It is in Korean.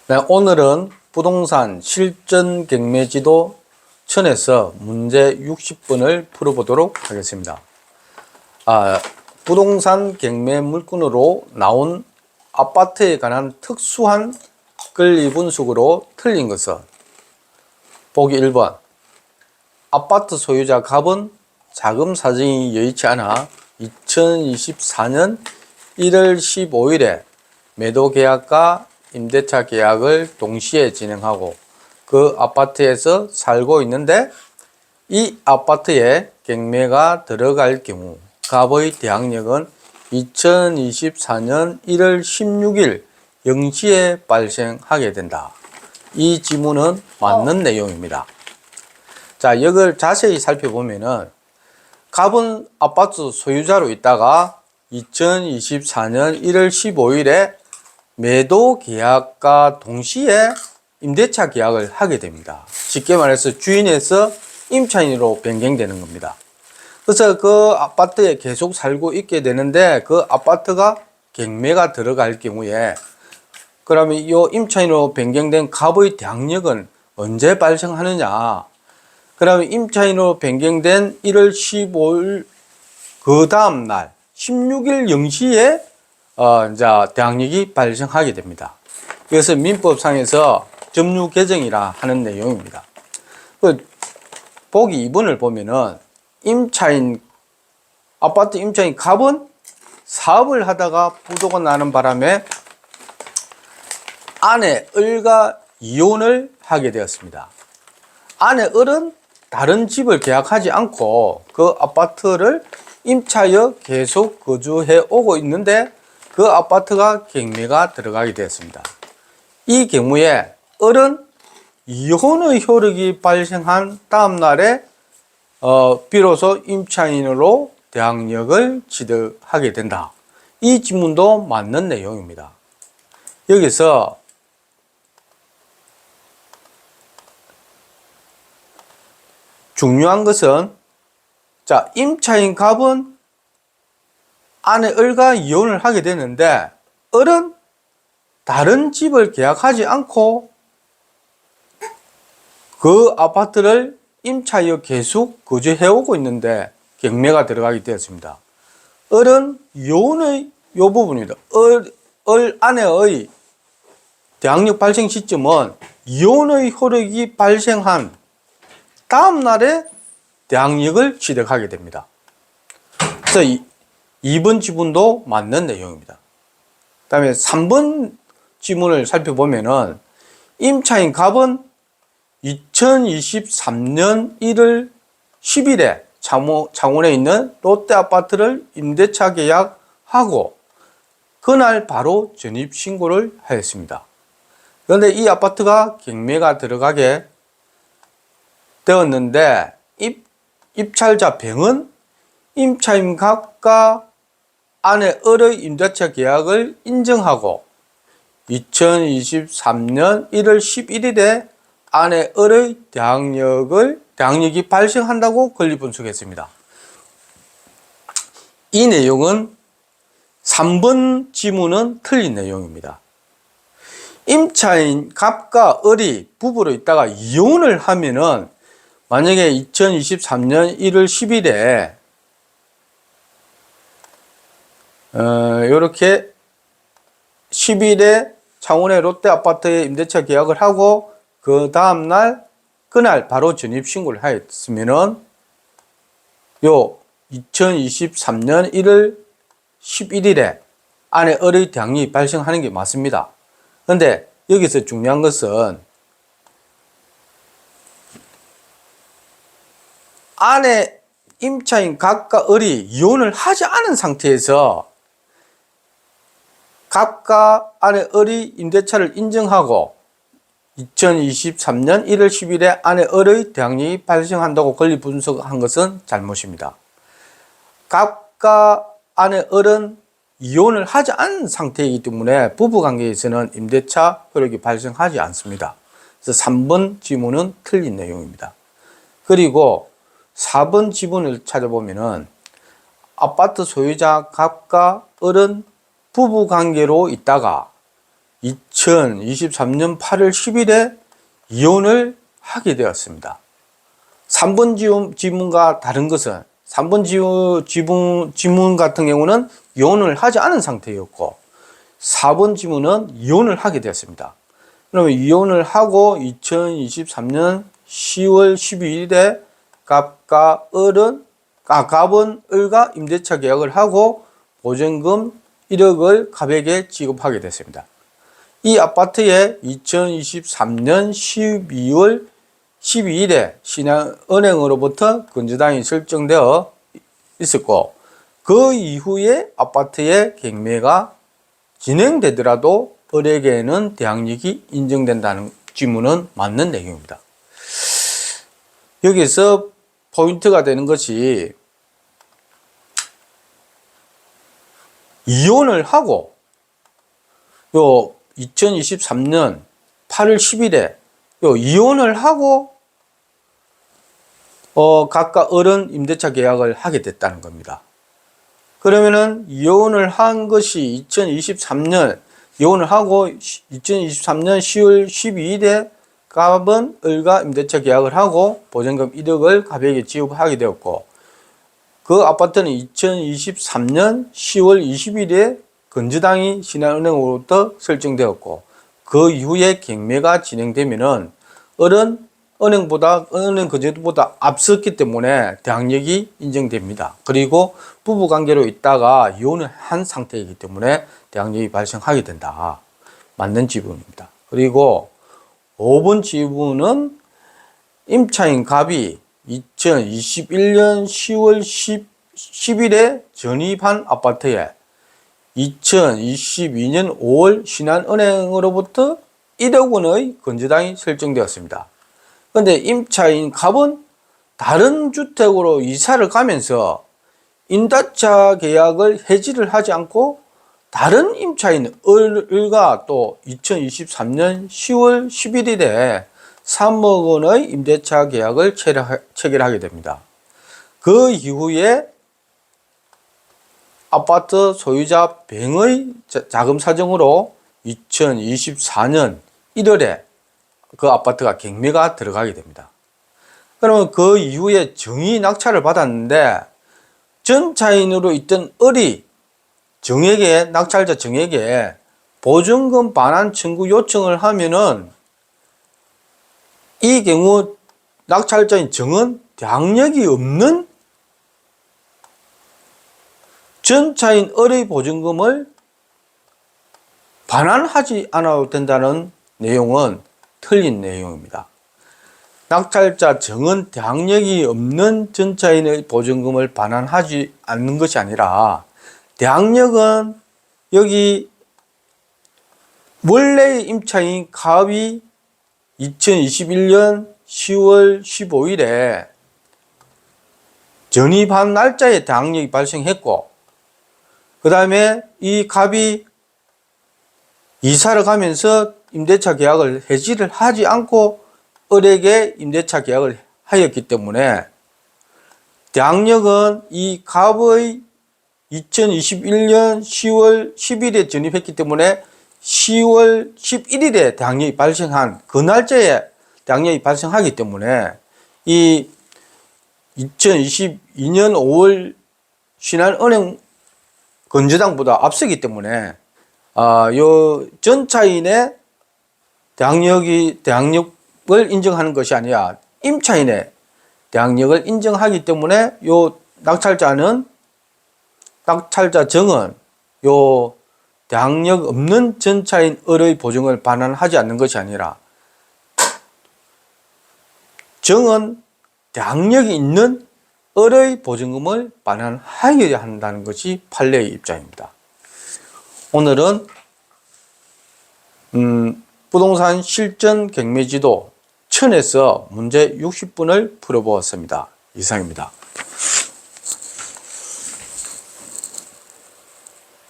네, 오늘은 부동산 실전 경매지도 천에서 문제 60번을 풀어보도록 하겠습니다. 부동산 경매 물건으로 나온 아파트에 관한 특수한 권리분석으로 틀린 것은 보기 1번 아파트 소유자 갑은 자금 사정이 여의치 않아 2024년 1월 15일에 매도 계약과 임대차 계약을 동시에 진행하고 그 아파트에서 살고 있는데 이 아파트에 경매가 들어갈 경우 갑의 대항력은 2024년 1월 16일 0시에 발생하게 된다. 이 지문은 맞는 내용입니다. 자, 이걸 자세히 살펴보면은 갑은 아파트 소유자로 있다가 2024년 1월 15일에 매도 계약과 동시에 임대차 계약을 하게 됩니다. 쉽게 말해서 주인에서 임차인으로 변경되는 겁니다. 그래서 그 아파트에 계속 살고 있게 되는데 그 아파트가 경매가 들어갈 경우에 그러면 이 임차인으로 변경된 갑의 대항력은 언제 발생하느냐? 그러면 임차인으로 변경된 1월 15일 그 다음 날 16일 0시에 이제 대항력이 발생하게 됩니다. 그래서 민법상에서 점유 개정이라 하는 내용입니다. 보기 2번을 보면은 아파트 임차인 갑은 사업을 하다가 부도가 나는 바람에 아내 을과 이혼을 하게 되었습니다. 아내 을은 다른 집을 계약하지 않고 그 아파트를 임차여 계속 거주해 오고 있는데 그 아파트가 경매가 들어가게 되었습니다. 이 경우에 을은 이혼의 효력이 발생한 다음 날에 비로소 임차인으로 대항력을 취득하게 된다. 이 지문도 맞는 내용입니다. 여기서 중요한 것은 자, 임차인 갑은 아내 을과 이혼을 하게 되는데 을은 다른 집을 계약하지 않고 그 아파트를 임차여 계속 거주해 오고 있는데 경매가 들어가게 되었습니다. 을은 이혼의 요 부분입니다. 을 아내의 대항력 발생 시점은 이혼의 효력이 발생한 다음 날에 대항력을 취득하게 됩니다. 그래서 2번 지문도 맞는 내용입니다. 그 다음에 3번 지문을 살펴보면은 임차인 갑은 2023년 1월 10일에 창원에 있는 롯데아파트를 임대차 계약하고 그날 바로 전입신고를 하였습니다. 그런데 이 아파트가 경매가 들어가게 되었는데 입찰자 병은 임차인 갑과 아내 을의 임대차 계약을 인정하고 2023년 1월 11일에 아내 을의 대항력이 발생한다고 권리분석했습니다. 이 내용은 3번 지문은 틀린 내용입니다. 임차인 갑과 을이 부부로 있다가 이혼을 하면은 만약에 2023년 1월 10일에 이렇게 10일에 창원의 롯데아파트에 임대차 계약을 하고 그 다음날 그날 바로 전입신고를 하였으면은 요 2023년 1월 11일에 아내 을의 대항력이 발생하는 게 맞습니다. 그런데 여기서 중요한 것은 아내 임차인 갑과 을이 이혼을 하지 않은 상태에서 갑과 아내 을이 임대차를 인정하고 2023년 1월 10일에 아내 을의 대항력이 발생한다고 권리 분석한 것은 잘못입니다. 갑과 아내 을은 이혼을 하지 않은 상태이기 때문에 부부관계에서는 임대차 효력이 발생하지 않습니다. 그래서 3번 지문은 틀린 내용입니다. 그리고 4번 지문을 찾아보면은 아파트 소유자 갑과 을은 부부관계로 있다가 2023년 8월 10일에 이혼을 하게 되었습니다. 3번 지문과 다른 것은 3번 지문 같은 경우는 이혼을 하지 않은 상태였고 4번 지문은 이혼을 하게 되었습니다. 그러면 이혼을 하고 2023년 10월 12일에 갑은 을과 임대차 계약을 하고 보증금 1억을 갑에게 지급하게 됐습니다. 이 아파트에 2023년 12월 12일에 신한은행으로부터 건재당이 설정되어 있었고 그 이후에 아파트의 경매가 진행되더라도 을에게는 대항력이 인정된다는 지문은 맞는 내용입니다. 여기서 포인트가 되는 것이 이혼을 하고 요 2023년 8월 10일에 요 이혼을 하고 각각 을은 임대차 계약을 하게 됐다는 겁니다. 그러면은 이혼을 한 것이 2023년 이혼을 하고 2023년 10월 12일에 갑은 을과 임대차 계약을 하고 보증금 1억을 갑에게 지급하게 되었고 그 아파트는 2023년 10월 20일에 건재당이 신한은행으로부터 설정되었고 그 이후에 경매가 진행되면은 을은 은행 건재보다 앞섰기 때문에 대항력이 인정됩니다. 그리고 부부 관계로 있다가 이혼을 한 상태이기 때문에 대항력이 발생하게 된다. 맞는 지분입니다. 그리고 5번 지분은 임차인 갑이 2021년 10월 10일에 전입한 아파트에 2022년 5월 신한은행으로부터 1억 원의 건재당이 설정되었습니다. 그런데 임차인 갑은 다른 주택으로 이사를 가면서 임대차 계약을 해지를 하지 않고 다른 임차인 을과 또 2023년 10월 11일에 3억 원의 임대차 계약을 체결하게 됩니다. 그 이후에 아파트 소유자 병의 자금 사정으로 2024년 1월에 그 아파트가 경매가 들어가게 됩니다. 그러면 그 이후에 정의 낙찰을 받았는데 전차인으로 있던 을이 낙찰자 정에게 보증금 반환 청구 요청을 하면은 이 경우 낙찰자인 정은 대항력이 없는 전차인 을의 보증금을 반환하지 않아도 된다는 내용은 틀린 내용입니다. 낙찰자 정은 대항력이 없는 전차인의 보증금을 반환하지 않는 것이 아니라 대항력은 여기 원래의 임차인 갑이 2021년 10월 15일에 전입한 날짜에 대항력이 발생했고 그 다음에 이 갑이 이사를 가면서 임대차 계약을 해지를 하지 않고 을에게 임대차 계약을 하였기 때문에 대항력은 이 갑의 2021년 10월 10일에 전입했기 때문에 10월 11일에 대항력이 발생한 그 날짜에 대항력이 발생하기 때문에 이 2022년 5월 신한은행 건재당보다 앞서기 때문에 요 전차인의 대항력을 인정하는 것이 아니라 임차인의 대항력을 인정하기 때문에 요 낙찰자 정은 요 대항력 없는 전차인 을의 보증을 반환하지 않는 것이 아니라 정은 대항력이 있는 을의 보증금을 반환하여야 한다는 것이 판례의 입장입니다. 오늘은 부동산 실전 경매지도 1000에서 문제 60분을 풀어보았습니다. 이상입니다.